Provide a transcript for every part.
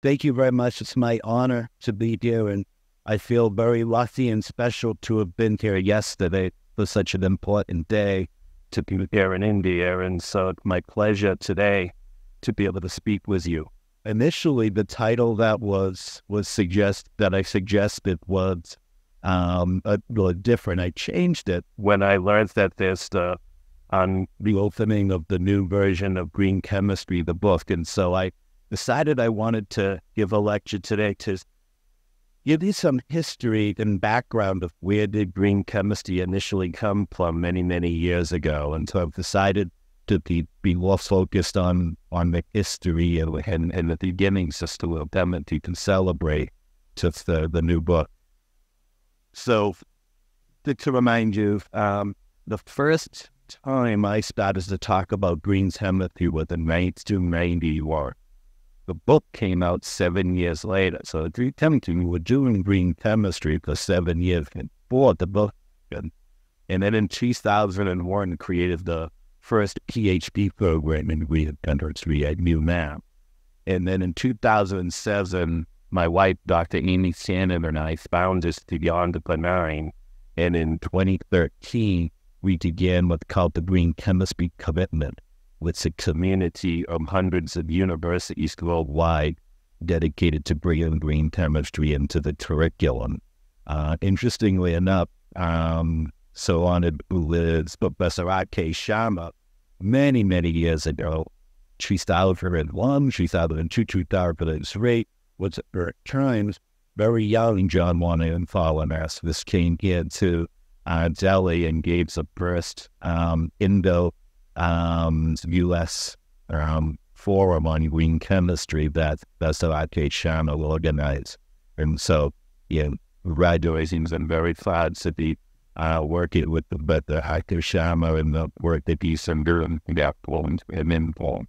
Thank you very much. It's my honor to be here, and I feel very lucky and special to have been here yesterday for such an important day to be here in India. And so it's my pleasure today to be able to speak with you. Initially, the title that I suggested was a little different. I changed it when I learned that there's the opening of the new version of Green Chemistry, the book, and so I decided I wanted to give a lecture today to give you some history and background of where did green chemistry initially come from many, many years ago. And so I've decided to be more focused on the history and the beginnings just to attempt to celebrate just the new book. So to remind you, the first time I started to talk about green chemistry was in 1991. The book came out 7 years later. So green chemistry, we were doing green chemistry for 7 years before the book. And then in 2001, created the first PhD program in green chemistry at UMass. And then in 2007, my wife, Dr. Amy Shannon, and I founded Beyond the Benign. And in 2013, we began what's called the Green Chemistry Commitment, with a community of hundreds of universities worldwide dedicated to bringing green chemistry into the curriculum. Interestingly enough, so on it with Professor R.K. Sharma many, many years ago, 2001, 2002, 2003, was at her times very young John Warner and followers. This came here to Delhi and gave the first Indo U.S. forum on green chemistry that Professor R.K. Sharma will organize. And so, graduating, I'm very proud to be working with the R.K. Sharma and the work that he's doing and informed.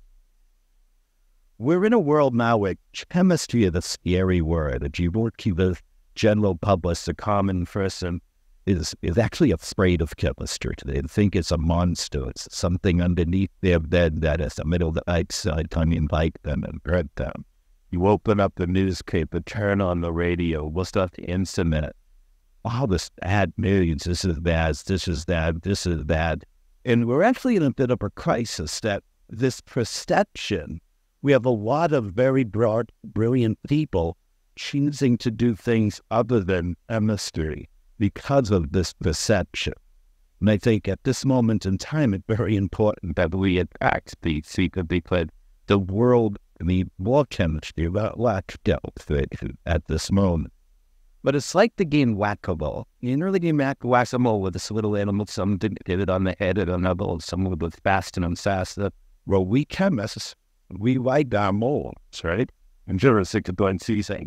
We're in a world now where chemistry is a scary word. If you work with the general public, the common person, is actually afraid of chemistry. They think it's a monster. It's something underneath their bed that is the middle of the night side, come and bite them and hurt them. You open up the newspaper, turn on the radio, what's up the internet? All this bad news, this is bad, this is that, this is bad. And we're actually in a bit of a crisis that this perception, we have a lot of very broad, brilliant people choosing to do things other than chemistry because of this perception. And I think at this moment in time, it's very important that we attack these because the world needs more chemistry about lack of at this moment. But it's like the game whack-a-mole. You know the game whack-a-mole with this little animal, some didn't hit it on the head and another, some was faster and faster. Well, we chemists, we like our moles, right? And Jurassic going to say,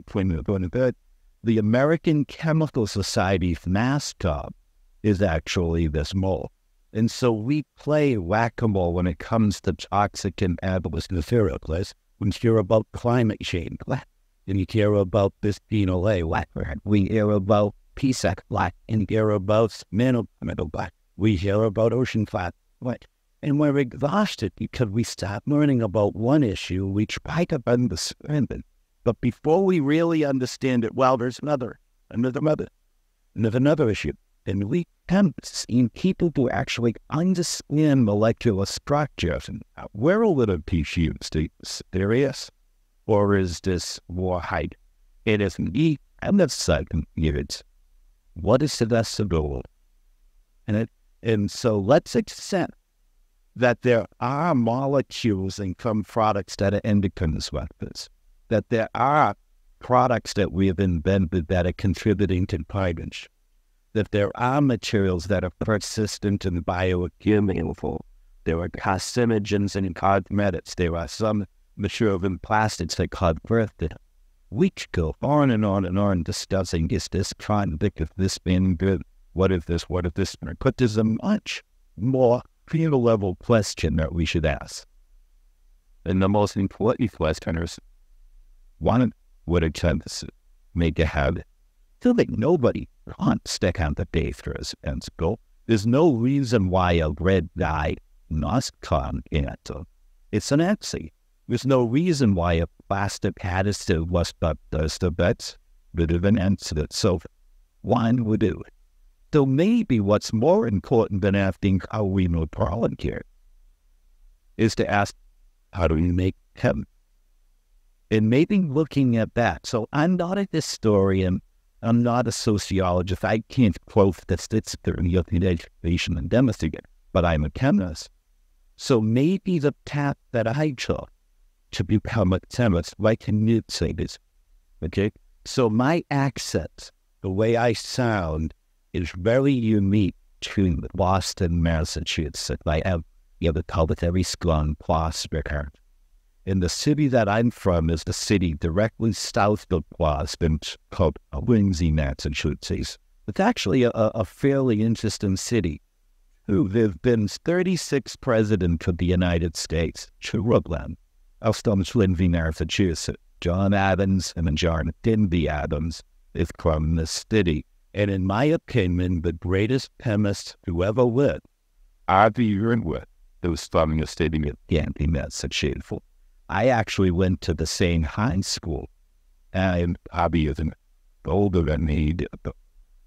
the American Chemical Society's mascot is actually this mole. And so we play whack-a-mole when it comes to toxic and hazardous materials. We hear about climate change, and you hear about bisphenol A, we hear about PSAC, and hear about nanochemical, we hear about ocean fat, and we're exhausted because we start learning about one issue, we try to understand it. But before we really understand it, well, there's another issue. And we haven't seen people who actually understand molecular structures. And we're a little confused. Serious? Or is this more hype? It is me and the second unit. What is the decibel? And so let's accept that there are molecules in some products that are endocrine disruptors, that there are products that we have invented that are contributing to climate, that there are materials that are persistent and bioaccumulable. There are carcinogens in cosmetics. There are some materials in plastics that cause birth. We could go on and on and on discussing, is this convict, is this being good? What is this? What is this? But there's a much more field-level question that we should ask. And the most important question is, one, would a chemist make a habit? I feel like nobody wants to have the day for us and go. There's no reason why a red dye must come in. It's an accident. There's no reason why a plastic additive was not does the best bit of an incident. So one would do it. So maybe what's more important than asking how we know pollen here is to ask, how do we make chem? And maybe looking at that. So I'm not a historian. I'm not a sociologist. I can't quote statistics in European education and demonstrate, but I'm a chemist. So maybe the path that I took to become a chemist, like can you say this? Okay? So my accent, the way I sound, is very unique to Boston, Massachusetts. I have, the Culbertary Scone Prospect. And the city that I'm from is the city directly south of Boston called Quincy, Massachusetts. It's actually a fairly interesting city. There have been 36 presidents of the United States, two of them. I'll still live in Massachusetts. John Adams and John Denby Adams is from this city. And in my opinion, the greatest chemist who ever lived, Harvey Urnwood, who was from the city of Canby, Massachusetts. I actually went to the same high school, and Harvey is older than me.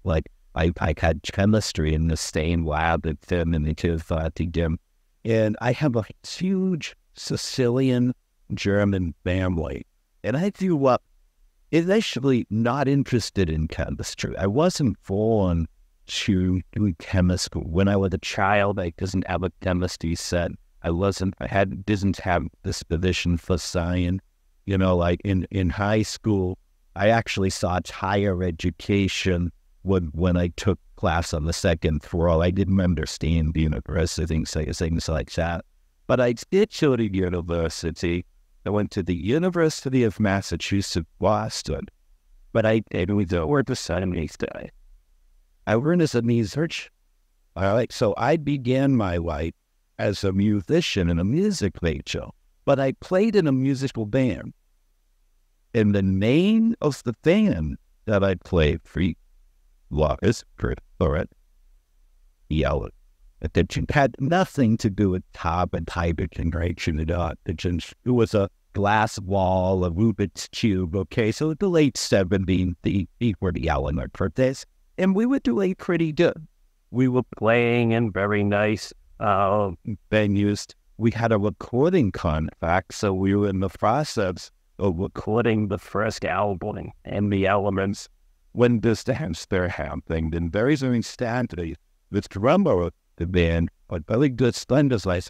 Like, I had chemistry in the same lab at them in the Tifati. And I have a huge Sicilian German family. And I grew up initially not interested in chemistry. I wasn't born to do chemistry. When I was a child, I didn't have a chemistry set. Didn't have this position for science. Like in high school, I actually sought higher education when I took class on the second floor. I didn't understand the university, things like that. But I did go to university. I went to the University of Massachusetts, Boston. But I didn't work the same day. I learned as a musician. All right, so I began my life as a musician in a music major, but I played in a musical band. And the name of the band that I played for was Yellow. It had nothing to do with top and hydrogen generation at all. It was a glass wall, a Rubik's Cube, okay? So the late 70s, these were the element for this. And we were doing pretty good. We were playing in very nice venues. We had a recording contract, so we were in the process of recording the first album and the elements when this disaster happened. And very soon, sadly, the drummer of the band, but very good splendors, like,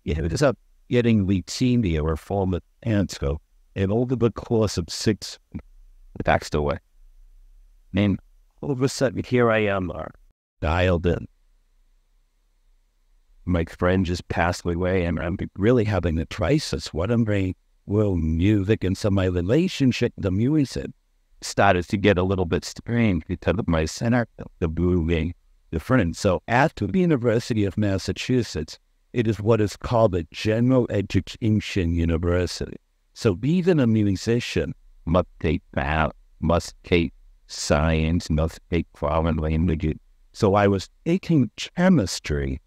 it was up getting leukemia or form of cancer, and over the course of 6 passed away. And all of a sudden, here I am, dialed in. My friend just passed away, and I'm really having a crisis. What am I? Well, music, and so my relationship, the music, started to get a little bit strained because of my center, the moving different. So at the University of Massachusetts, it is what is called a general education university. So being a musician must take math, must take science, must take foreign language. So I was taking chemistry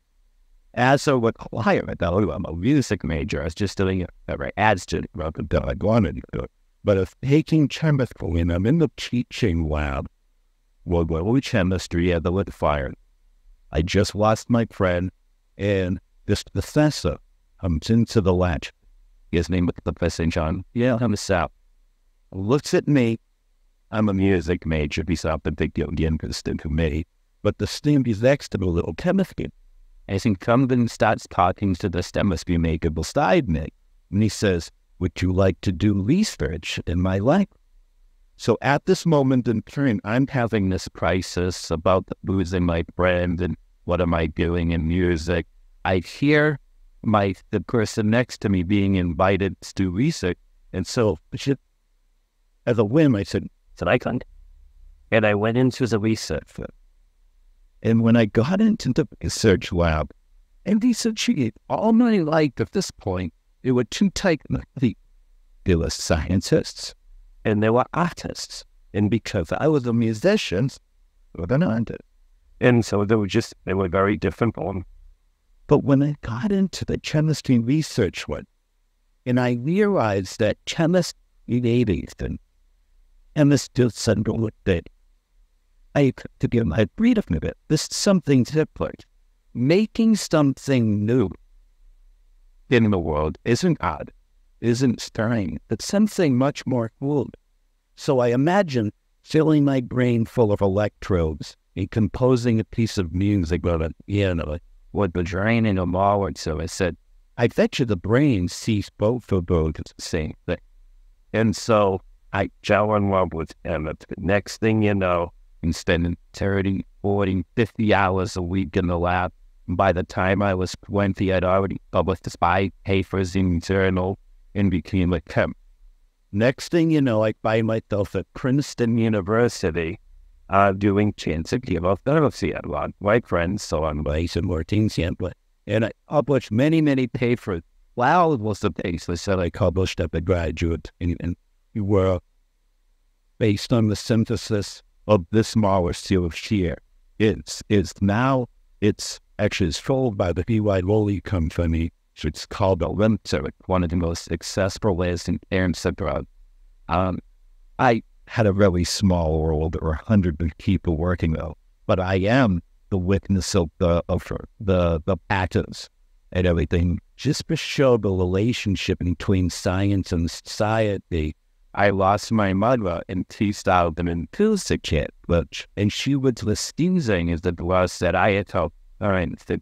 as a requirement. Now, I'm a music major. I was just doing it as student rather than I wanted to do it. But if taking chemistry, and I'm in the teaching lab, well, chemistry at the lit fire. I just lost my friend, and this professor comes into the lab. His name was Professor John. Yeah, himself. Looks at me. I'm a music major. He's not particularly interested in me. But the student is next to the little chemistry. As he comes and starts talking to the chemistry maker beside me, and he says, would you like to do research in my life? So at this moment in time, I'm having this crisis about losing my friend and what am I doing in music. I hear the person next to me being invited to do research. And so as a whim, I said, I can't. And I went into the research. And when I got into the research lab, and he said, all my life at this point, there were two types of people. There were scientists and there were artists. And because I was a musician, they were not. And so they were very different. But when I got into the chemistry research one, And I realized that chemists in anything, chemists just said, that I to give my breed of it. This is something different. Making something new in the world isn't odd, isn't strange. It's something much more cool. So I imagine filling my brain full of electrodes and composing a piece of music with a piano with the draining of all. So I said, I bet you the brain sees both of those as the same thing. And so I fell in love with him. The next thing you know, I'm spending 30, 40, 50 hours a week in the lab. And by the time I was 20, I'd already published 5 papers in journal and became a chemist. Next thing you know, I find myself at Princeton University doing cancer chemotherapy. I had a lot of my friends, so I'm like more things and I published many, many papers. Wow, it was the papers that I published at the graduate, and we were based on the synthesis of this molecule here. It's actually sold by the B.Y. Lilly company. So it's called Olympia, one of the most successful ways in cancer drug. I had a really small world. There were 100 people working though, but I am the witness of the patents and everything, just to show the relationship between science and society. I lost my mother in 2002, and she was refusing as the glass that I had told her and the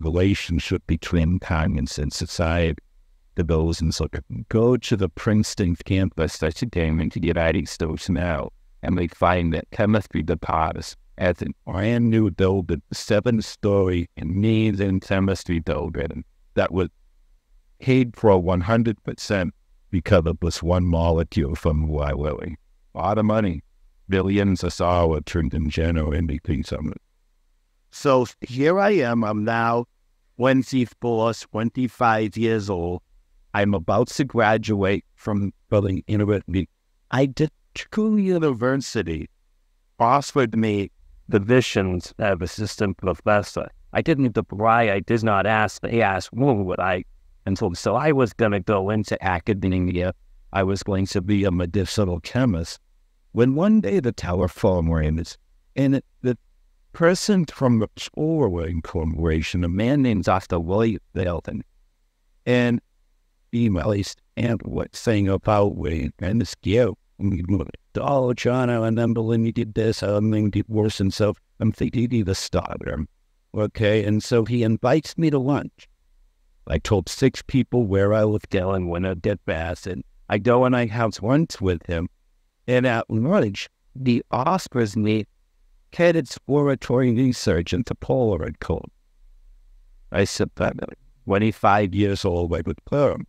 relationship between science and society. The those and so go to the Princeton campus that's in the United States now, and they find that chemistry department as a brand new building, 7-story amazing chemistry building that was paid for 100% because of this one molecule from Eli Lilly. A lot of money, billions of dollars turned in general into something. So here I am. I'm now 24, 25 years old. I'm about to graduate from Berlin University. I did school university offered me positions as assistant professor. I didn't apply. I did not ask. They asked, well, would I? And so I was going to go into academia. I was going to be a medicinal chemist. When one day the telephone rang, and the person from the Orwell Corporation, a man named Dr. William Belton, and emails and what saying about me and the scale. Oh, John, I remember when you did this, I did worse, and so I'm thinking you need to stop him. Okay, and so he invites me to lunch. I told 6 people where I was going when I get back, and I go and I have lunch with him. And at lunch, he offers me head exploratory research into Polaroid code. I said, I'm 25 years old. I was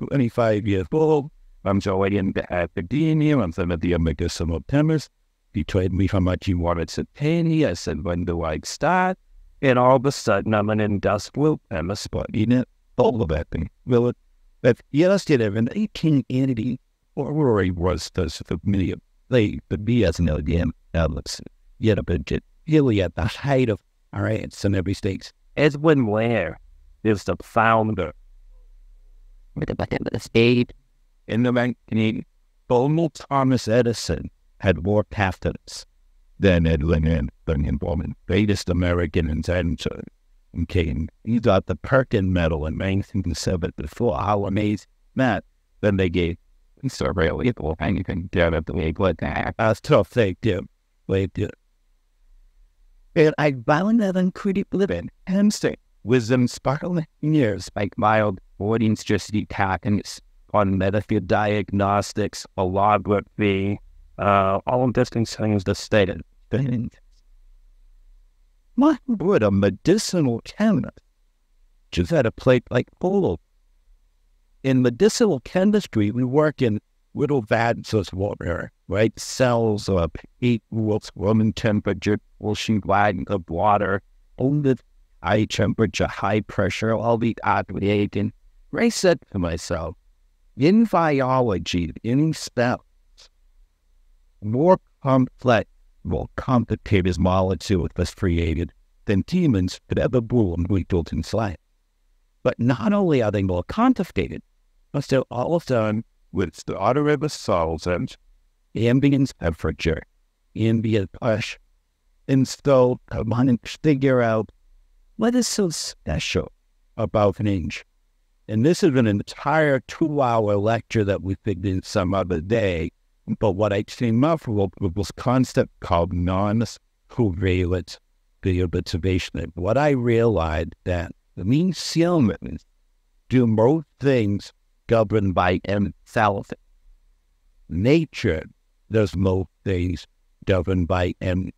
25 years old. I'm already in academia. I'm going to be a medicinal chemist. He told me how much he wanted to pay me. I said, when do I start? And all of a sudden, I'm an industrial chemist studying it. All of that thing. Well, but yesterday, in 1880, Polaroid was the me. The BS and LDM outlets. Yet a budget. Really at the height of RAs and every state. Edwin Ware is the founder. With the state. In the 1980s, only Thomas Edison had more patents than Edwin and the greatest American inventor. Okay, he got the Perkin Medal in 1974. How amazing that. Then they gave survey people anything down at the way, but that's tough thing to do. And I found that incredibly interesting. Wisdom sparkling years, like mild audience just patents on medical diagnostics, holography, all of these things that stated. What would a medicinal chemist just had a plate like full? In medicinal chemistry, we work in little vats of water, right? Cells of heat, room temperature, washing line of water, only high temperature, high pressure, all the reagent. I said to myself, in biology, in cells, more complex, more complicated molecule was created than humans could ever do when we built in science. But not only are they more complicated, but they're all done with the automated solvent, ambient temperature, ambient pressure. And so I wanted to figure out what is so special about range. And this is an entire 2-hour lecture that we figured some other day. But what I came up with was this concept called non-covalent observation. And what I realized that the mean humans do most things governed by enthalpy. Nature does most things governed by enthalpy.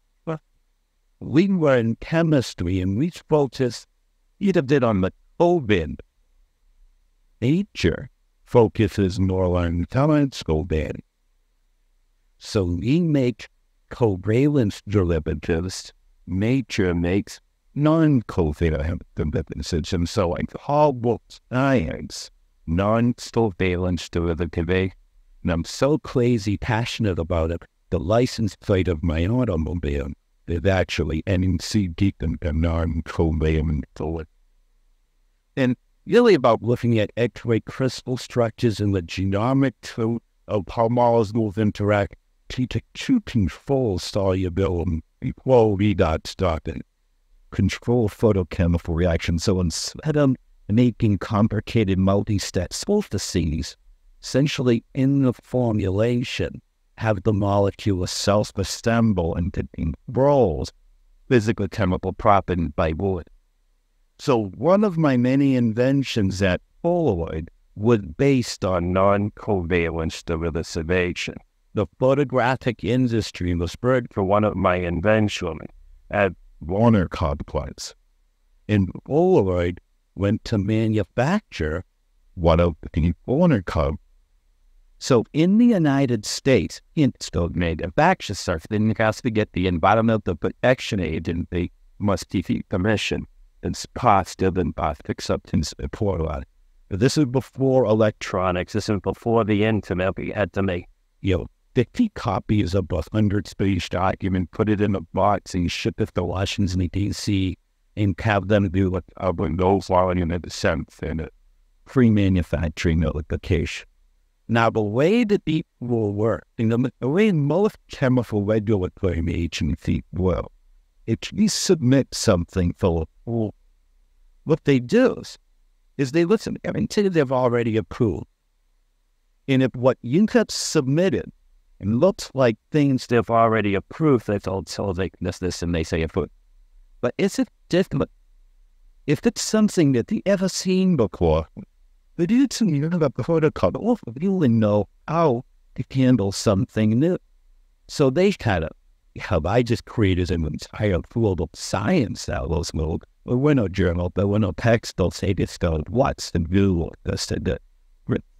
We were in chemistry and we focused either did on the COVID. Nature focuses more on covalent. So we make covalent derivatives. Nature makes non-covalent derivatives. And so like all books, science, non-covalent derivative. And I'm so crazy passionate about it. The license plate of my automobile is actually NCD and non-covalent fluid. And really about looking at X-ray crystal structures and the genomic code of how molecules interact to control solubility, equal redox stock, and control photochemical reactions. So instead of making complicated multi-step syntheses, essentially in the formulation, have the molecule self-assemble and controls physical chemical properties by wood. So one of my many inventions at Polaroid was based on non-covalent derivatization. The photographic industry was spread for one of my inventions at Warner Complex. And Polaroid went to manufacture one of the Warner Complex. So in the United States, it's still manufactured stuff. Then you have to get the Environmental Protection Agency must give you permission. It's positive and acceptance report on it. This is before electronics. This is before the internet. We had to make 50 copies of a 100-page document, put it in a box, and ship it to Washington, D.C., and have them do what no volume in the sense in a pre-manufacturing notification. Now, the way that these will work, the way most chemical regulatory agencies will, if we submit something for approval, what they do is they listen until they've already approved. And if what you have submitted and looks like things they've already approved, they told so they this and they say approve. But is it different? If it's something that they ever seen before, but it's about the protocol, well, you really know how to handle something new. So they kind of, I just created an entire field of science out of those little, there were no journal, there were no text, they'll say this, what's the view of this and that.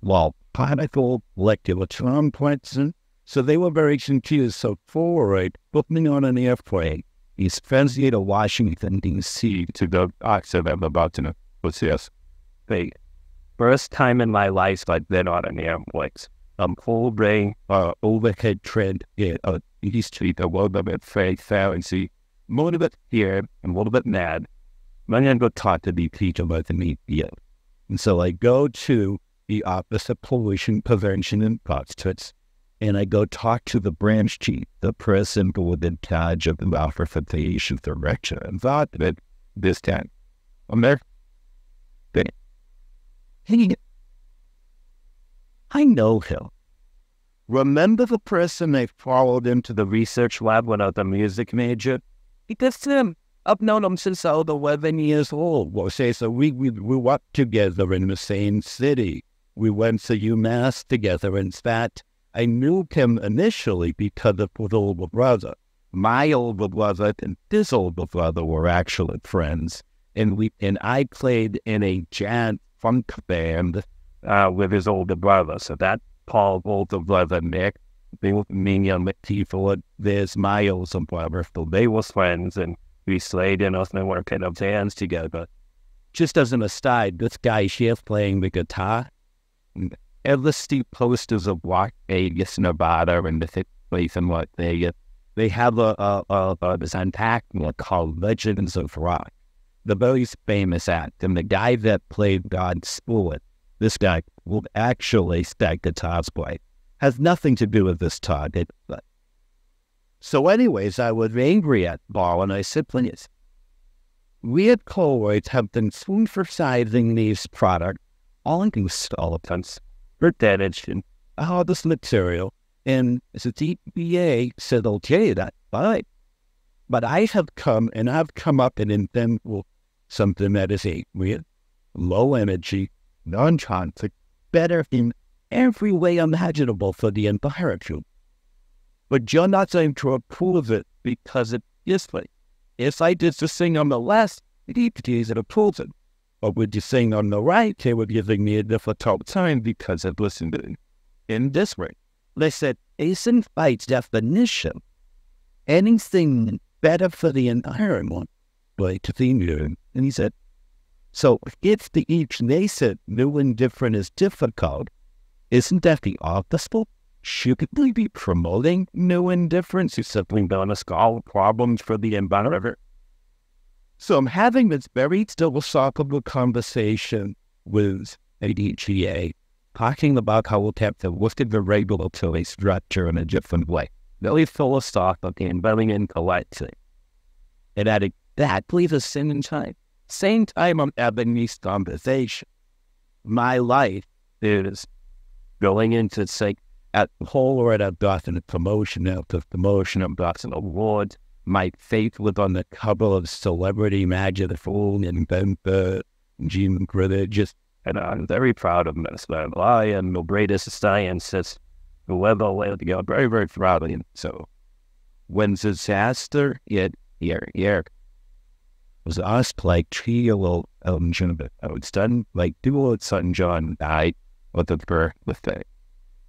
Well, particle, molecular complex, and so they were very confused. So Polaroid put me on an airplane. He's translated to Washington, D.C. to the accent I'm about to possess. First time in my life I've been on an airplane. Full brain, overhead trend, East Street, a little bit fancy, a little bit here, a little bit mad. I'm going to go talk to the people about the media. And so I go to the Office of Pollution Prevention and Prostitutes, and I go talk to the branch chief, the person who was in charge of the Office of Pollution Direction, and thought that this time, I'm there. Hey, I know him. Remember the person I followed into the research lab when I was a music major? It's him. I've known him since I was 11 years old. Well, so we grew up together in the same city. We went to UMass together. In fact, I knew him initially because of his older brother. My older brother and his older brother were actually friends. And I played in a jazz funk band with his older brother. So that Paul's older brother, Nick, me and people, there's my older brother. So they were friends, and we slayed in us and worked in our bands together. Just as an aside, this guy here playing the guitar, ever see posters of Las Vegas, Nevada, and the place and what they have this unpacked called Legends of Rock. the very famous act, and the guy that played God Spullet, this guy will actually stack guitars play, has nothing to do with this target. So anyways, I was angry at Paul, and I said, please, we at Colloids have been synthesizing these products, all installatants, for damage and all this material, and the DBA said, okay, that's fine. But I've come up and invented something that is a real low energy, non-toxic, better in every way imaginable for the environment. But you're not going to approve it because it is like, if I did the thing on the left, it approves it. But with the thing on the right, they were giving me a difficult time because it listened in this way. They said, isn't by definition anything better for the environment, like the new? And he said, so if they said new and different is difficult, isn't that the opposite? Should we be promoting new and different? You simply don't solve problems for the environment. So I'm having this very philosophical conversation with ADGA, talking about how we'll have to look at the regulatory structure in a different way. Very philosophical and very intellectual. And at exactly the same time I'm having these conversations, my life is going into, say, at Polaroid, I've gotten a promotion, after promotion, I've gotten awards. My face was on the cover of Celebrity Magazine and Inventor, Gene Critic, and I'm very proud of this. I am the greatest scientist who ever lived. I'm very, very proud of him. So when disaster hit here, was asked like 3-year-old John, I was done like 2-year-old son John died of the birthday.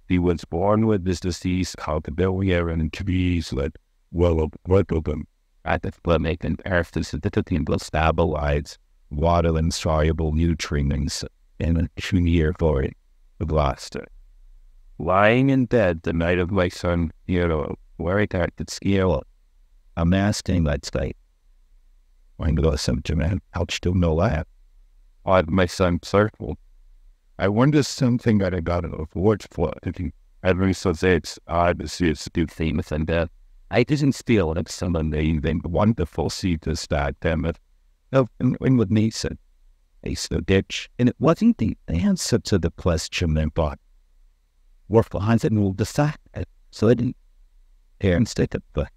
He was born with this disease called the biliary and trees that well of them at the clinic and earth will stabilize water and soluble nutrients in a 2-year void of lost it. Lying in bed the night of my son, very hard to scale. I'm asking that state. I know something I'll still know that. On my son's circle. I wonder something that I got an award for. Every so it's odd to see us do things and that. I didn't feel like some amazing, wonderful see this that them and with me said, "Ace the ditch," and it wasn't the answer to the question I thought. Work behind it and we'll decide it. So I didn't care and stick it. But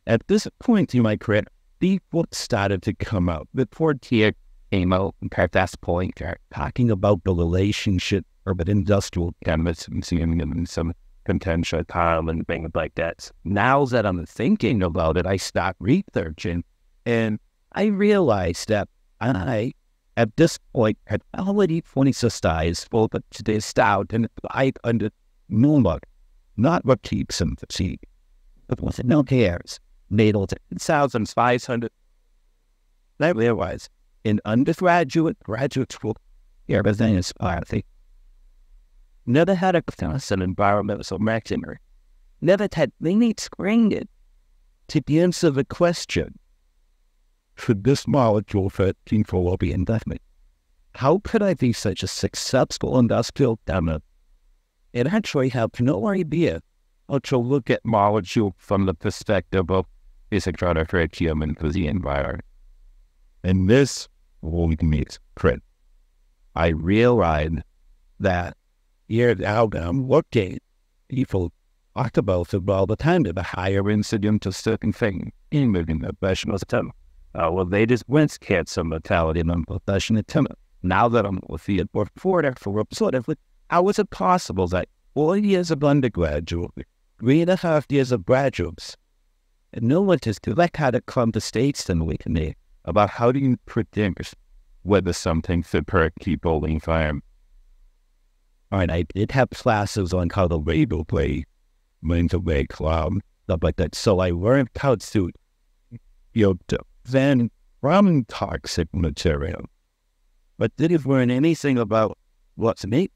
at this point in my career, people started to come out. The fourth year came out, and at that point, talking about the relationship urban industrial chemists and seeing some potential time and things like that. Now that I'm thinking about it, I start researching, and I realized that I, at this point, had already synthesized both this out, and I under normal, not what keeps them to see, but what no cares. Made 10,500. I realized in undergraduate, graduate school, everything is party. Never had a class in environmental machinery. Never had any training to answer the question, should this molecule fit for be investment? How could I be such a successful industrial chemist and actually have no idea how to look at molecule from the perspective of is it trying to hurt human for the environment? And this will meet print. I realized that years out, I'm looking, people talk about it all the time, the higher incidence of certain things in moving the professional system. Well, they just went cancer mortality in the professional system. Now that I'm with the reporter for sort of, how is it possible that 4 years of undergraduate, 3.5 years of graduates, and no one just like had to come to states and with me about how do you predict whether something should hurt people in environment. All right, I did have classes on how to label play, mental way cloud, stuff like that. So I learned how to, then from toxic material. But didn't learn anything about what's made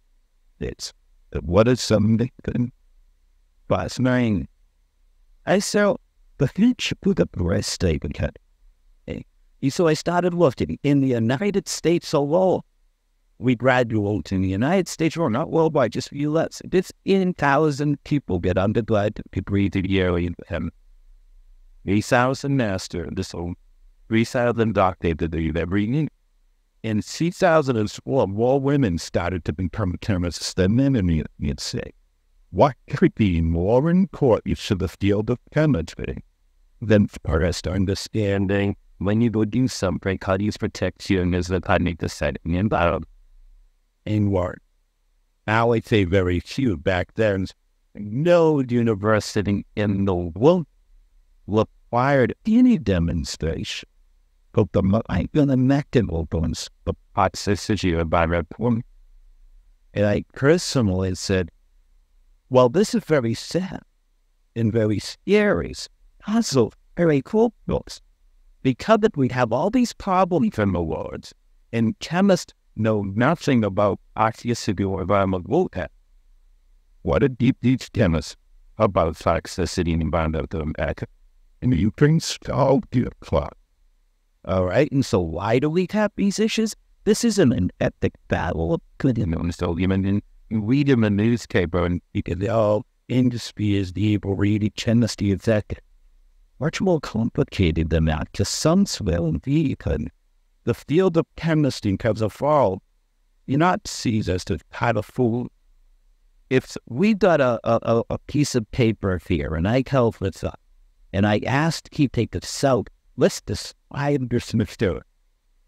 it. What is something fascinating? I saw the future put up rest statement. So I started looking in the United States alone. We graduate in the United States, or not worldwide, just U.S. 15,000 people get undergraduate degrees yearly, and 3,000 master, this whole 3,000 doctorate degree every year. In 2004, more women started to become chemists than men in the United States. What could be more important to the field of chemistry than first understanding when you go do something, how do you protect you as the public the setting environment? And what? Now I say very few. Back then, no university in the world required any demonstration of the mechanisms of toxicity of bioreporting. And I personally said, well, this is very sad and very scary. Also, very cool books. Because we have all these problems in the world, and chemists know nothing about toxicity or environmental impact. What a deep chemists about toxicity and environmental impact. And you can solve the clock. All right, and so why do we have these issues? This isn't an ethic battle. So even read in the newspaper and you can say, oh, industry is the evil, reading chemistry is that. Much more complicated than that, because some will because the field of chemistry comes of all, you're not sees as to kind of fool. If we got a piece of paper here and I held this up and I asked he take this out, let's describe this mixture.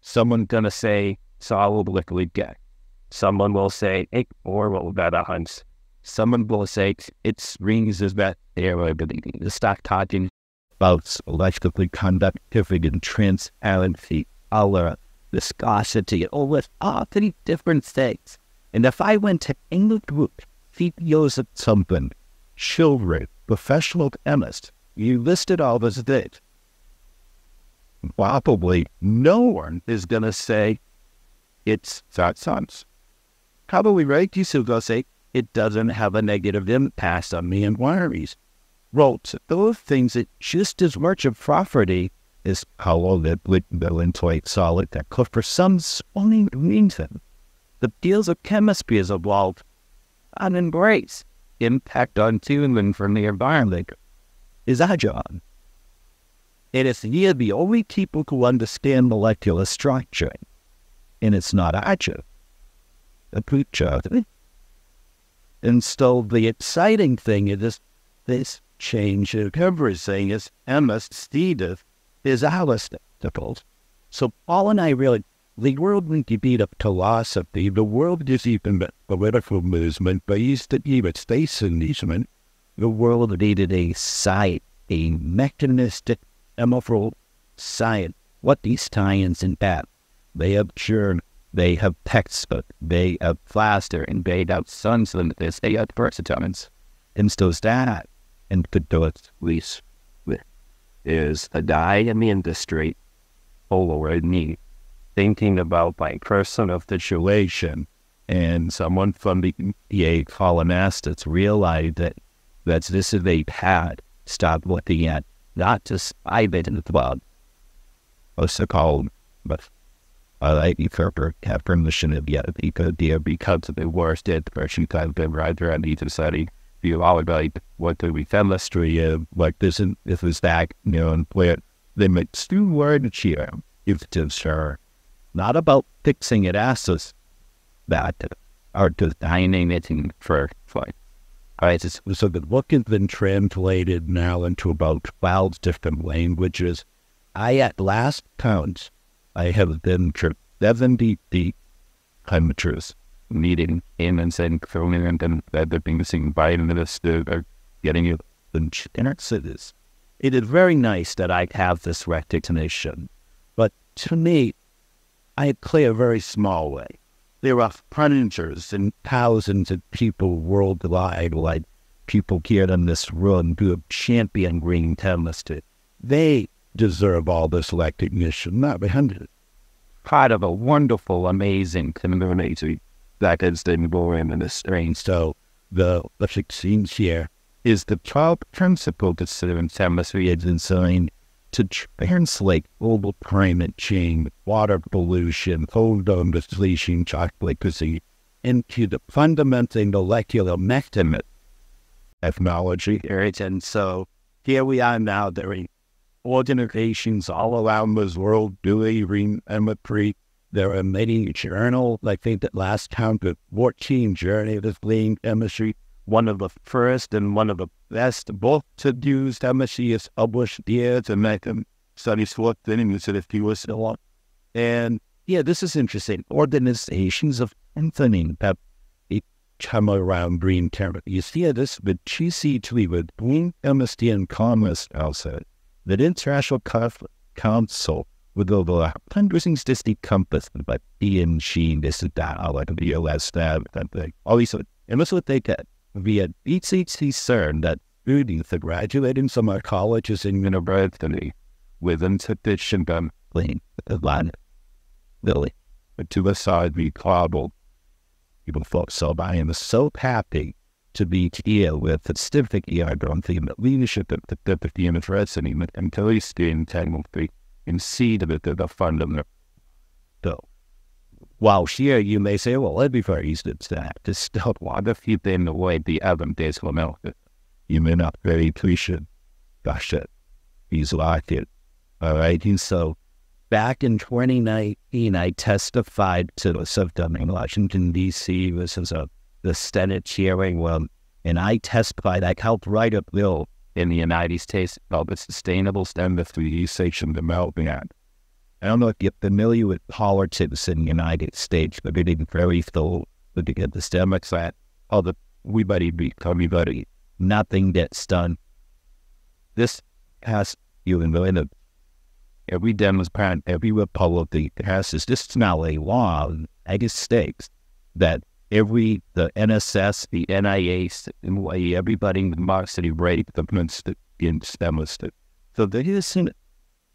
Someone's going to say solid liquid gas. Someone will say, hey, or what about a hunch? Someone will say, it rings as that area, but they start talking about electrical conductivity and transparency, color, viscosity, all with all three different things. And if I went to any group, CEOs of something, children, professional chemists, you listed all those things, probably no one is going to say it's that science. Probably right? You still going to say it doesn't have a negative impact on the environment. Well, those things that just as much of property is hollow, liquid, metallic, solid, that could for some funny reason, the fields of chemistry has evolved and embrace impact on human from the environment is our job. And it's the only people who understand molecular structure, and it's not our job. A good job. And so the exciting thing is this change of everything is MSC is our staples. So Paul and I really, the world we debate of philosophy, the world is even political movement, but used to even space movement. The world needed a science, a mechanistic, chemical science. What these science in that? They have germ, they have textbook, they have plaster, and they have sunsynthesis, they have perseverance. And so that, and to do it least with, is a die in the industry, forward me, thinking about my personal situation, and someone from the EPA colonisters realized that this is a pad, stop looking at, not just I bit in the club, also called, but I like you have permission of yet because of the worst version I've been right there on either side. You all about what do we chemistry like this and this is that, and where they make two words here. It's just not about fixing it asses that are designing it for flight. Alright, so the book has been translated now into about 12 different languages. At last count, I have been to 70 countries meeting in and saying, filming and they're being seen by the minister, getting you the cities. It is very nice that I have this recognition, but to me, I play a very small way. There are hundreds and thousands of people worldwide, like people here in this room who have championed green chemistry. They deserve all this recognition, not behind it. Part of a wonderful, amazing community that has been born in this strain. So the succeeds here is the top principle to student chemistry is designed to translate global climate change, water pollution, ozone depletion, chocolate disease into the fundamental molecular mechanism technology. Right? And so here we are now. There are organizations all around this world doing green chemistry. There are many journals. I think that last count of 14 journals of green chemistry. One of the first and one of the best books to use chemistry is published here to make them studies for things that if you were still on. And yeah, this is interesting. Organizations of infinite have come around green chemistry. You see this with GC3 with green chemistry and commerce also. The International Council with over 160 companies like P&G, this and that, like the US, that thing. All these, and that's what they get. We had ECT CERN that students are graduating from our colleges in university with insufficient clean Atlantic. Really. But to the side, we cobbled people folks. So I am so happy to be here with the certificate on the leadership of the university and to least in technology and see the fundamental. So, while here you may say, well, it'd be very easy to stop. What if you've been away the other days from out? You may not very appreciate it. He's like it. All right. And so back in 2019, I testified to the subcommittee in Washington, D.C. This is the Senate hearing, and I testified. I helped write a bill in the United States called the Sustainable Standards for Usage and Development Act. I don't know if you're familiar with politics in the United States, but it is very full. Looking at the Democrats, everybody, nothing gets done. This has you in the every Democrat, every Republican passes. This is now a law in the United States that the NSS, the NIH, everybody in the market rate against demonstrate. So there isn't,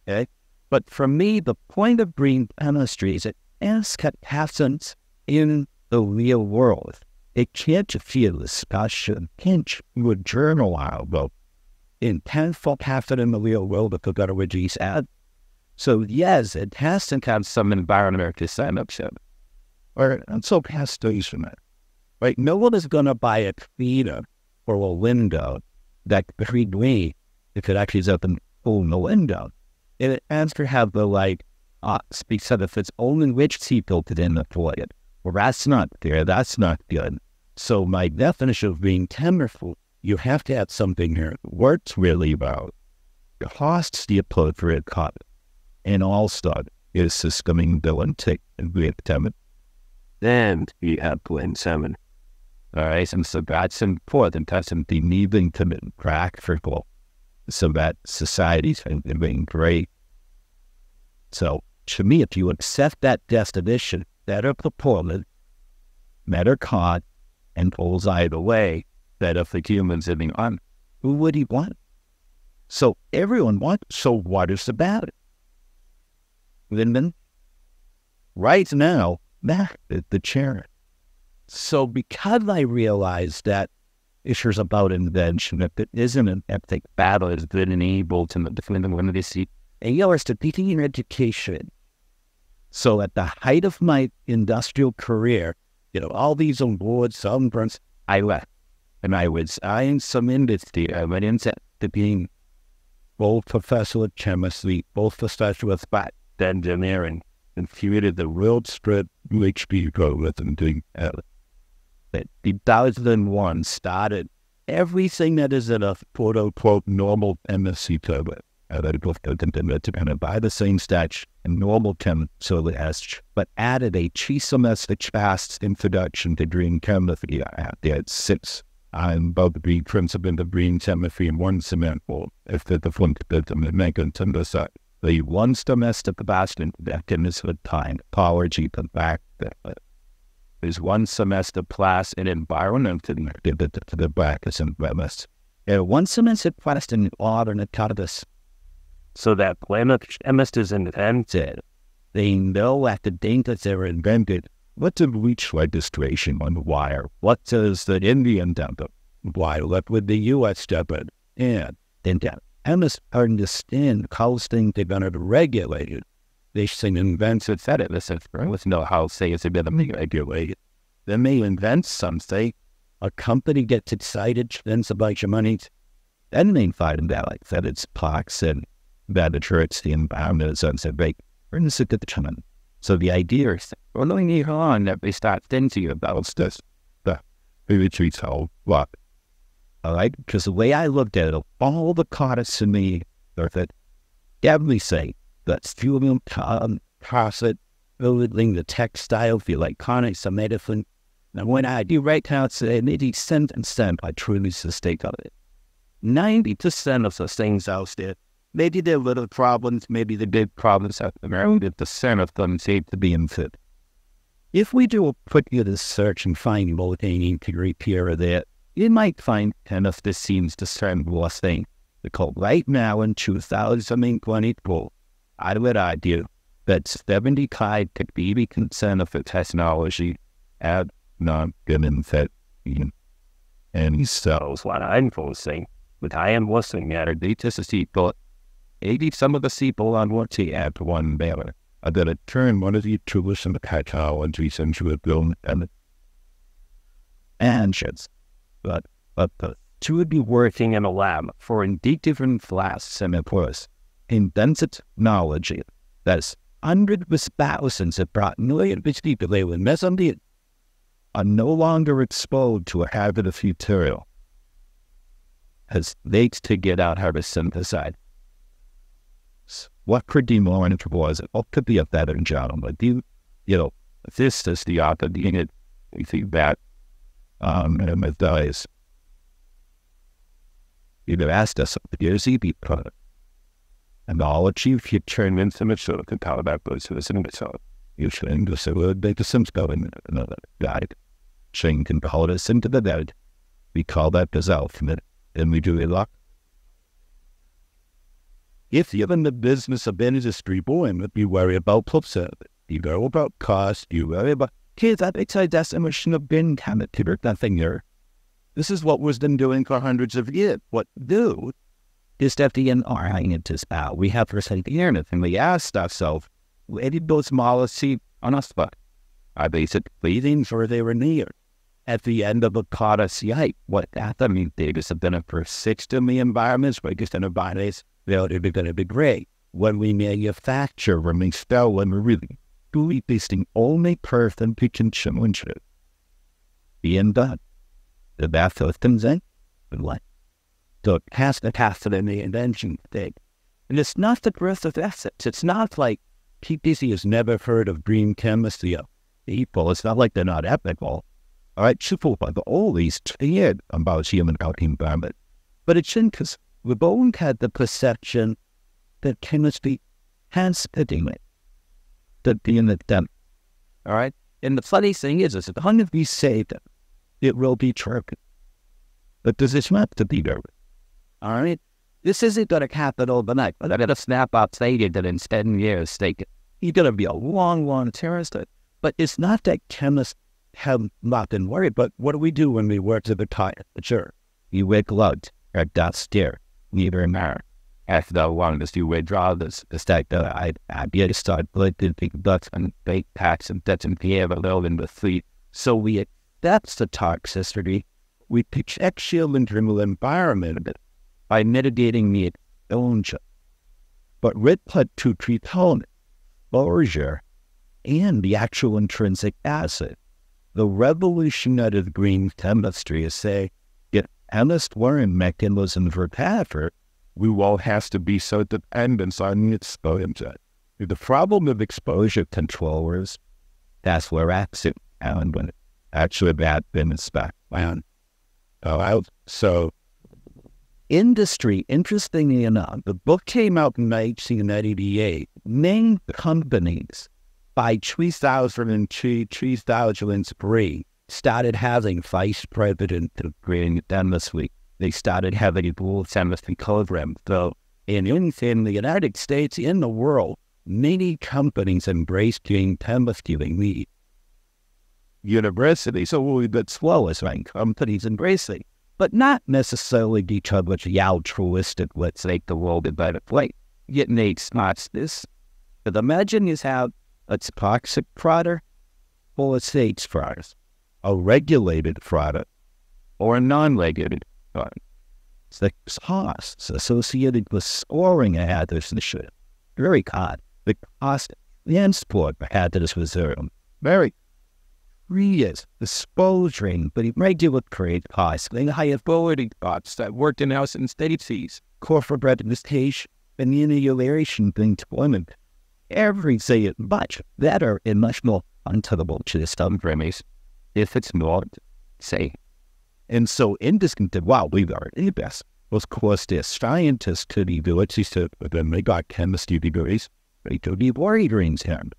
okay? But for me, the point of green chemistry is that as it happens in the real world, it can't feel discussion, can't do a journal out about intentful happen in the real world if got a reduce ad. So yes, it has to have some environmental sign-ups in it. Or so past days from it. Right? No one is going to buy a cleaner or a window that could green if it actually is open in the window. And it has to have the speaks of if it's only rich people could then afford it. Well, that's not fair. That's not good. So my definition of being temperful, you have to have something here that works really well. Costs the appropriate cost. And also is systeming bill and take and we have temper. Then we have Glen 7. All right, and so that's important. That's something needing to be practical so that society's being great. So, to me, if you accept that definition, better proponent, better caught, and pulls either way, better for humans living on, who would he want? So, everyone wants, so what is about it? Lyndon, right now, that is the chair. So because I realized that issues about invention, if it isn't an epic battle, it's been enabled to defend one of this, and yours to teaching in education. So at the height of my industrial career, all these awards, some grants, I left. And I was in some industry. I went into being both professor of chemistry, both professor of engineering, and created the world spread UHB program doing that. 2001 started everything that is in a quote-unquote normal MSc program. And by the same statute, and normal chemistry has, but added a 3-semester fast introduction to green chemistry. I had 6. I'm about to be principal in the green chemistry in 1 semester. If the front of them make it to the side. The 1 semester fast introduction is with time, apology, the back. There's 1 semester class in environment to the back is in premise. 1 semester class in modern economics. So that when chemist is invented, they know at the date that they're invented, what's the reach registration on the wire? What does the Indian dump wire? What would the U.S. dump it? And then chemists understand how things are going to be regulated. They can invent a set of this, with know how things are going to be regulated. They may invent something, a company gets excited, spends a bunch of money, then they find out like that it's toxic, that it hurts the environment, so they brings it to the time. So the idea is, following on that we start thinking about this, the military told what. All right, because the way I looked at it, all the causes to me are that everything that's fueling, process, building the textile, the electronics, the medicine. And when I do right now, say maybe 10% I truly sustain of it. 90% of the things out there, maybe they're little problems, maybe the big problems out there, 90% of them seem to be in fit. If we do a quick little search and find what they need to repair there, you might find 10 of this seems to serve one thing. Because right now in 2024, I would argue that 75% to 80% of the technology have not been infected. And so what I'm saying, what I am listening at are data people, maybe some of the people on what they add one better are going to turn one of the tools and technologies into a building and engines. But the two would be working in a lab for indeed different classes and employees. Invented technology that's hundreds of thousands of brought millions of people they will mess on the are no longer exposed to a hazardous material as they to get out how to synthesize. What could be more was it ought to be a better job. But this is the opportunity. We think that and it dies. You know, asked us here's EB product. And all achieve you turn into mature to tell about those who listen to so you should just say word make the sims go in another guide. Shane can hold us into the bed. We call that the ultimate, and we do a lot. If you're in the business of industry, boy, you worry about pub service, you worry about cost, you worry about kids. I think that's a machine of bin kind of titter nothing here. This is what was been doing for hundreds of years. What do is that the environment is out. We have percent awareness, and we asked ourselves, where did those molecules on us spot? Are they bleeding or they were near? At the end of the product, what that means is a benefit system, the environments, where just in the bodies, they're going to be great. When we manufacture, when we sell, when we really do this, the only person who can challenge it being done. The best systems in, but what? So it has to happen in the invention thing. And it's not the growth of assets. It's not like PPC has never heard of green chemistry of people. It's not like they're not ethical. All right, people have always cared about human environment. But it's because we've all had the perception that chemistry has fitting it, that being it done. All right? And the funny thing is if none of these say that it will be true. But does it have to be there? All right? This isn't going to happen overnight. But I'm going to snap up saying that in 10 years, you're going to be a long, long terrorist. But it's not that chemists have not been worried, but what do we do when we work to the tire? Sure. You wear gloves, or that's there, neither in there. After the longest you withdraw this stack that I get to start putting big butts and bake packs and that's in the air a little in the fleet. So we accept the toxicity. We protect shield internal environment a bit by mitigating the exposure. But red put to ketone, exposure, and the actual intrinsic acid. The revolution of the green chemistry is say, get chemist warning mechanism for Paher, we all have to be so dependent on exposure. The problem of exposure controllers, that's where accident and when actually bad been inspected. So industry, interestingly enough, the book came out in 1988, named companies by 2002, 2003, started having vice president of green chemistry. They started having a dual chemistry program. So in the United States, in the world, many companies embrace green chemistry. They need universities, so we've been slow as right companies embracing. but not necessarily because it's altruistic, let's make the world a better place. It makes not this. But imagine you have a toxic product or a safe product, a regulated product or a non-regulated product. It's the costs associated with storing a hazardous material. Very high. The cost of transport of hazardous material. Very years, disposing, but regulatory costs, and liability costs that worked in house in state fees, corporate representation, and innovation employment. Everything much better and much more untenable to the some premise if it's not safe. And so in this, wow, we are the best. Of course, there's scientists to the abilities to, then they got chemistry degrees, they could be worried in hand.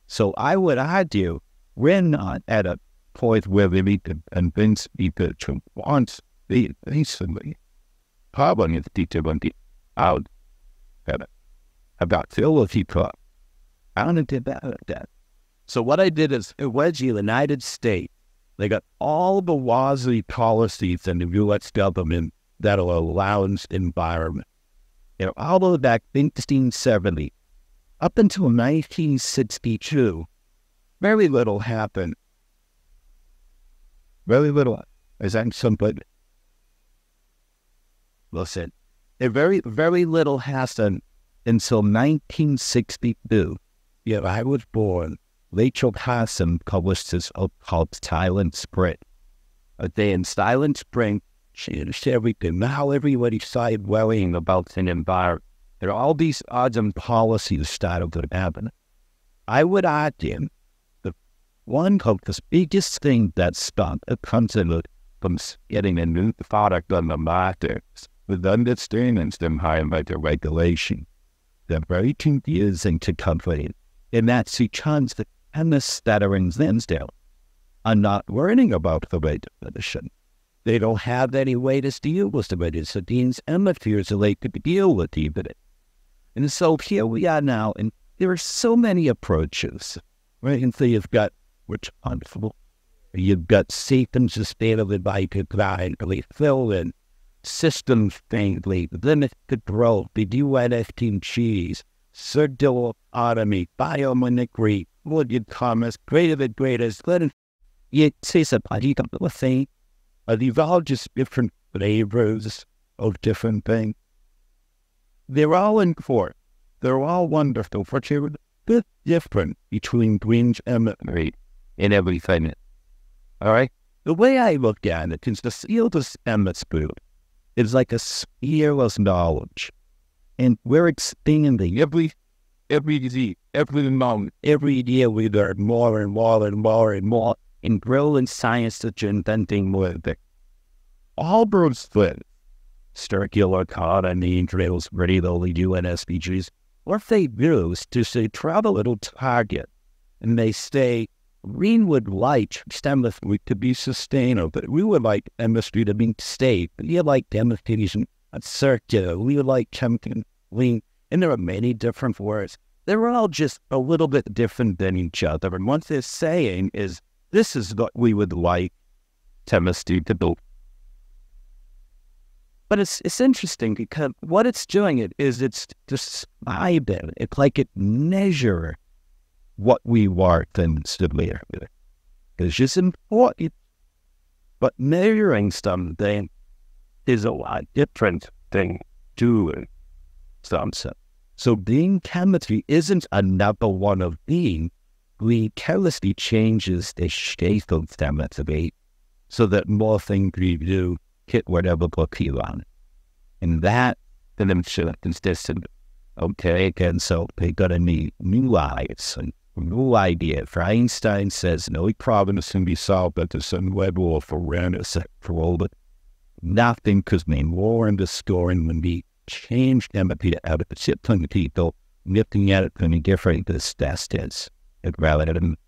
So I would argue we're not at a point where we need to convince people to want the recently carbon is determined out about theology talk. I don't know about that. So what I did is, it was the United States. They got all the laws and policies in the U.S. government that will allow this environment. All the way back in 1970, up until 1962, very little happened. Very little. Is that something? Listen, very little happened until 1962. I was born. Rachel Carson published this book called Silent Spring. A day in Silent Spring, she understood everything. Now everybody started worrying about the environment. There are all these odds and policies started to happen. I would argue that one of the biggest things that stopped a company from getting a new product on the market with understanding them high by the regulation. They're very confusing to companies. And that's because the chemists that are in Zinsdale are not learning about the rate definition. They don't have any way to deal with the rate. So these hemispheres are like to deal with even it. And so here we are now, and there are so many approaches, right? And so you've got responsible, you've got safe and sustainable environmentally fill in, systems friendly, limited growth, the UNFT cheese, circular economy, biomimicry, wood commerce, greater than greatest. You say something, you say, are these all just different flavors of different things? They're all in court. They're all wonderful, but they're a bit different between greens and meat and everything. All right? The way I look at it is the field of Emmett's food is like a sphere of knowledge. And we're expanding every moment, every year we learn more and more and more and more and grow in science that you're inventing more of it. All birds flip. Circular economy drills ready to only do SPGs. What they do is to say travel a little target and they say we would like chemistry to be sustainable, but we would like chemistry to be safe. We like chemistry circular. We would like chemistry lean. And there are many different words. They're all just a little bit different than each other. And what they're saying is this is what we would like chemistry to do. But it's interesting because what it's doing is it's describing. It's like it measure what we want and severe. It's just important. But measuring something is a lot different than doing something. So being chemistry isn't another one of being. Green chemistry changes the shape of chemistry so that more things we do hit whatever book you want. And that then I'm sure consistent. Okay, and so they gotta need new lives and new idea. For Einstein says no problems can be solved at the same level of awareness for all, but nothing could mean more underscoring when we change chemistry out of discipline people looking at it from a different perspective. Rather than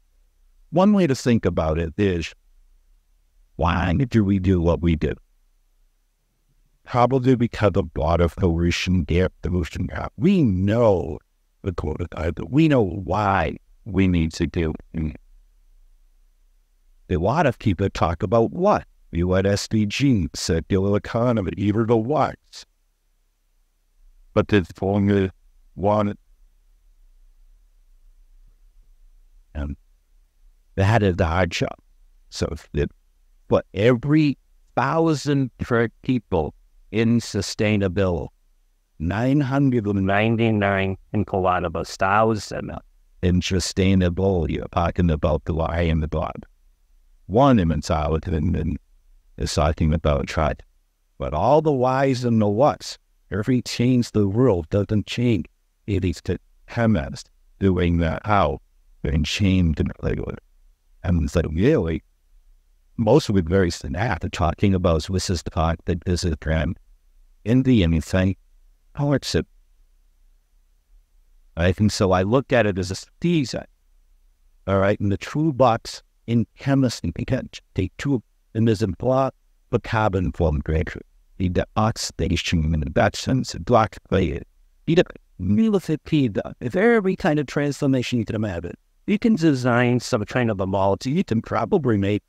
one way to think about it is, why do we do what we do? Probably because of broader evolution, evolution. We know the quote, we know why we need to do. A lot of people talk about what You had SDG, circular economy, even the whites. But there's only one. And that is the hard job. So for every 1,000 people in sustainability, 999 in Columbus, 1,000 in sustainability, you're talking about the lie and the God. One mentality is talking about tribe. But all the whys and the whats, every change the world doesn't change. It is the chemists doing that how and change the regular. And so really, most of it very after talking about this is the fact that this is grand. In the anything, how it's it. I think so. I look at it as a season. All right, in the toolbox in chemistry, we can take two, and there's a block of carbon from graduate. The oxidation in that sense, the black plate. The real if every kind of transformation you can imagine, you can design some kind of a molecule you can probably make.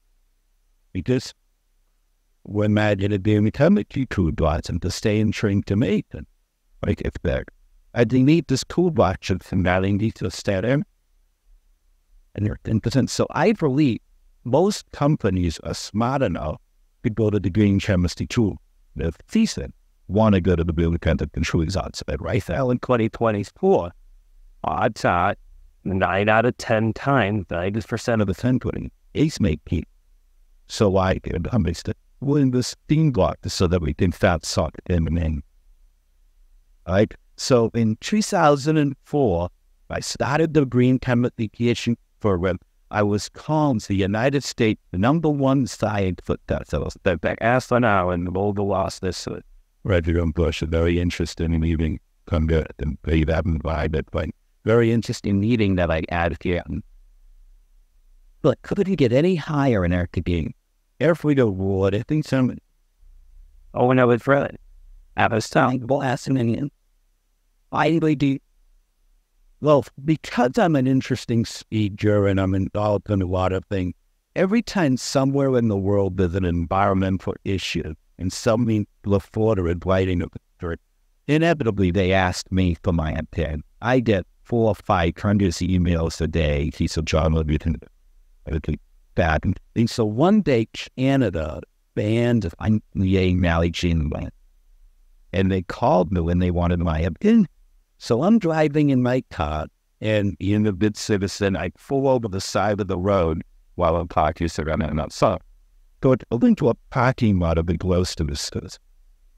Because when imagine it being chemically toolbox and to stay and shrink to make it. Like if they're, I need this toolbox and that I need to stay there. And they're 10%. So I believe most companies are smart enough to go to the green chemistry tool. If decent, want to go to the blue kind of control results. But right now in 2024, odds are 9 out of 10 times, 90% of the 10 putting is making. So I can understand when the steam block so that we can fat sock in the name. Right? So in 2004, I started the green chemical program. I was called the United States #1 scientist that asked an hour and all the lost this. President Bush, very interested in leaving Congress and they haven't invited, but very interesting meeting that I had here. But couldn't get any higher in our game. Every award, I think some. Oh, when I was read, I was telling blasting in. I really do. Well, because I'm an interesting speaker and I'm involved in a lot of things, every time somewhere in the world there's an environmental issue and some people afford are writing about it, inevitably they ask me for my opinion. I get 400 or 500 emails a day. He said, John, what do you think? Bad. And so one day Canada banned the Maligene land. And they called me when they wanted my opinion. So I'm driving in my car and being a good citizen, I pull over the side of the road while I'm parking around and outside. So I go into a parking lot of the close to the stores.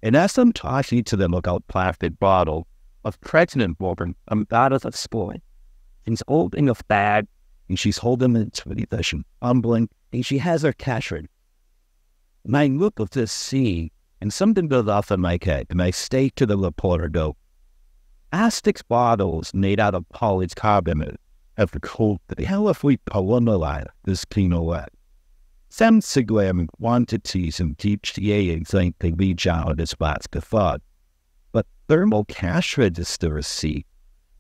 And as I'm talking to them about plastic bottle, a pregnant woman, I'm out of the sport. She's holding a bag and she's holding it to the session, fumbling, and she has her cash ready. And I look at this scene, and something goes off in my head, and I say to the reporter, go, plastic bottles made out of polycarbonate have the cold, the hell if we polymerize this clean away? Some cigarette quantities in DHA and think they reach out as plastic thought. But thermal cash register receipt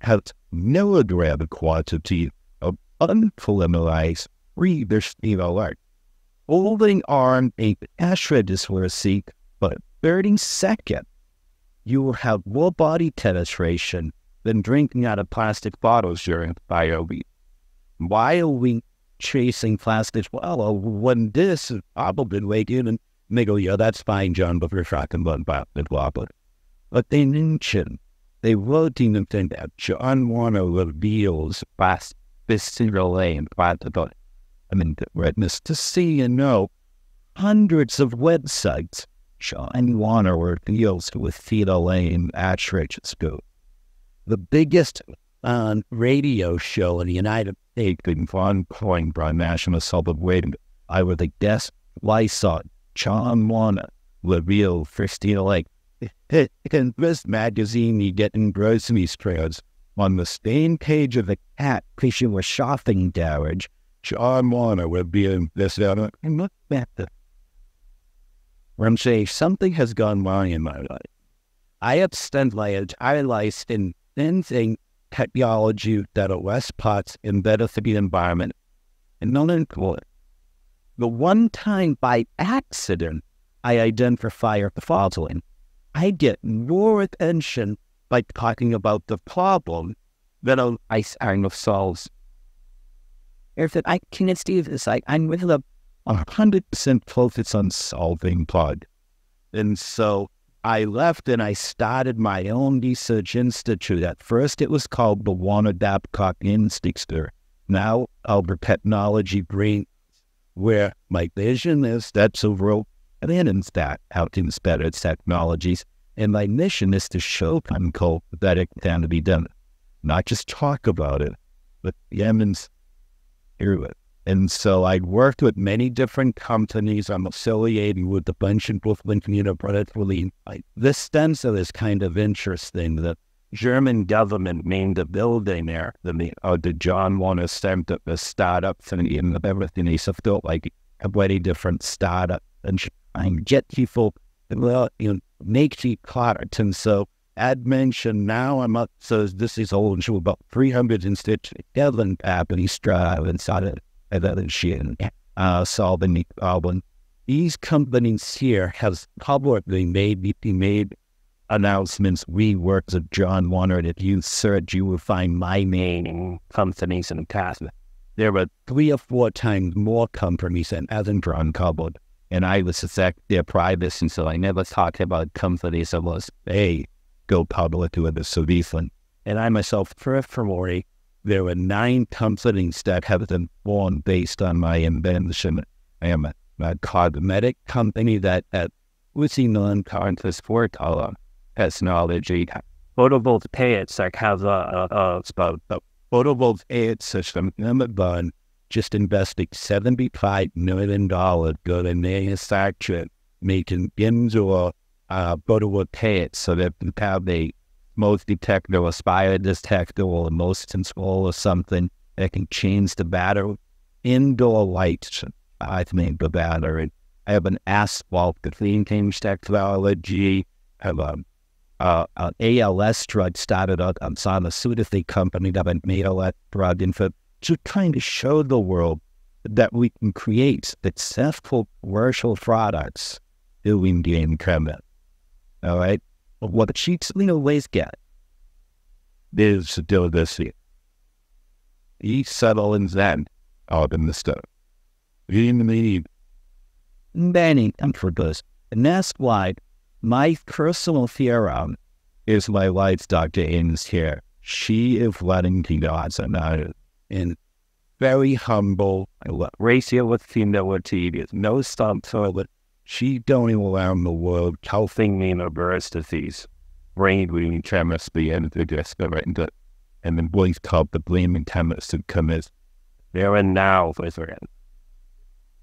has milligram quantity of unpolymerized reverse alert. Holding on a cash register receipt for 30 seconds, you will have more body penetration than drinking out of plastic bottles during BioWeek. Why are we chasing plastic? Well, when this is probably waiting and they go, yeah, that's fine, John, but we're talking about plastic bottle. But they mentioned, they wrote in the thing that John Warner reveals plastic lane, plastic. I mean, the witness to see and know hundreds of websites. John Warner reveals with fetal lane attributes go. The biggest radio show in the United States, in one point by National Solid Weight, I was the guest. I saw John Warner reveal Christina Lake. In this magazine, you get in grocery stores on the same page of the cat fishing a shopping garage. John Warner would be in this and look at the. I'm saying something has gone wrong in my life. I have spent my entire life in inventing technology that are less parts and better for the environment and not include. The one time by accident I identify the following, I get more attention by talking about the problem than I kind of solve. If I can't see this, I'm with a 100% focus on solving plug. And so I left and I started my own research institute. At first it was called the Warner Babcock Institute. Now Albert Technology Brain, where my vision is that's overall and that how to better technologies. And my mission is to show people that it can be done. Not just talk about it, but Yemen's hear it. And so I worked with many different companies. I'm affiliated with a bunch of Brooklyn University. This stencil is kind of interesting. The German government named a building there, the John Warner Center for Startups and everything. He's built like a very different startup and trying to get people, make the product. And so I'd mentioned now I'm up, so this is old to about 367 companies strive inside of solving the problem. These companies here have publicly made announcements. We work with John Warner. If you search, you will find my name in companies in the past. There were 3 or 4 times more companies than John covered. And I was their private, and so I never talked about companies unless they go public with the solution. And I myself, peripherally, there were 9 companies that have been born based on my invention. I am a cosmetic company that was in non-conscious for color technology. Photovoltaics have a photovoltaic system. Amazon just invested $75 million to manufacture making indoor photovoltaics so that you have a most detector or spider detector or motion control or something that can change the battery. Indoor lights, I think the battery. I have an asphalt clean change technology. I have an ALS drug started out on pharmaceutical company that I made ALS drug info to kind of show the world that we can create successful commercial products doing the increment. All right? What the cheats always get is to do this here. He settle in Zen out in the stuff. We need many comforters. And that's why my personal theorem is my wife's Dr. Ames here. She is letting the odds and very humble. Ratio with humility. There's no stop toilet. She don't around the world helping universities, brain chemistry and the discovery and then boys called the blaming chemists to come as there and now for it.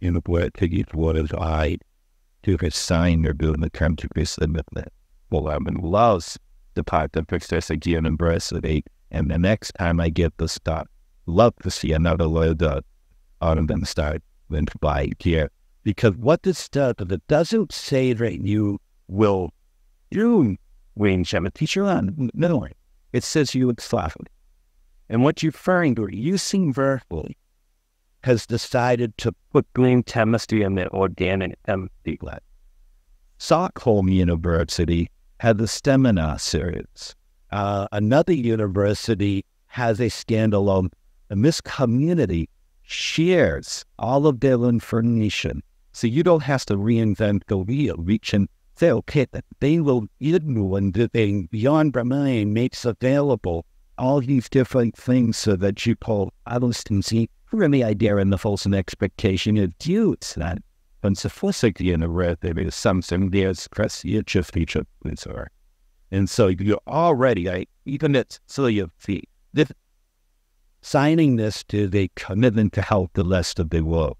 In the word to get what is I to his sign or doing the country limit. Well, I'm in loves the part of Success University, and the next time I get the start, love to see another word out of them start then to buy here. Because what this does, it doesn't say that you will do Wayne Shema teacher on. No, it says you exclusively. And what you're referring to, using verbally, has decided to put green chemistry in the organic chemistry lab. Stockholm University had the seminar series. Another university has a standalone, and this community shares all of their information. So you don't have to reinvent the wheel. We can say, okay, that they will do and they beyond the mind makes available all these different things so that you pull others can see really idea and the false expectation of use that. And sophisticated in a red, there is something there's press each of or. And so you're already, even at so you see, signing this to the commitment to help the rest of the world.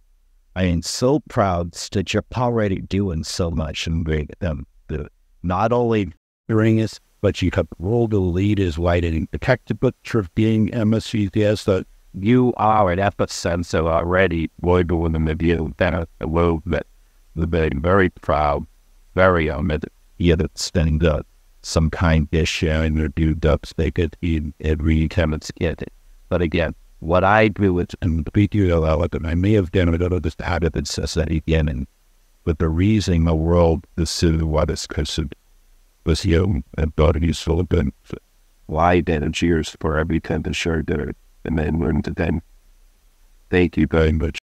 I am so proud that you're already doing so much and bring them to not only bring us, but you have rolled the leaders right in the textbook of being MSCs that you are an epicenter already. Boy, doing them to you that a world that they're very proud, very honored, yet it's standing up some kind of sharing or do dubs they could in every time it's get it. But again, what I do is in the video that I may have done, I don't know just how to assess that again, and but the reason the world is so what is because it was you and thought it useful and why then cheers for every time to share there and then learn to then thank you very much.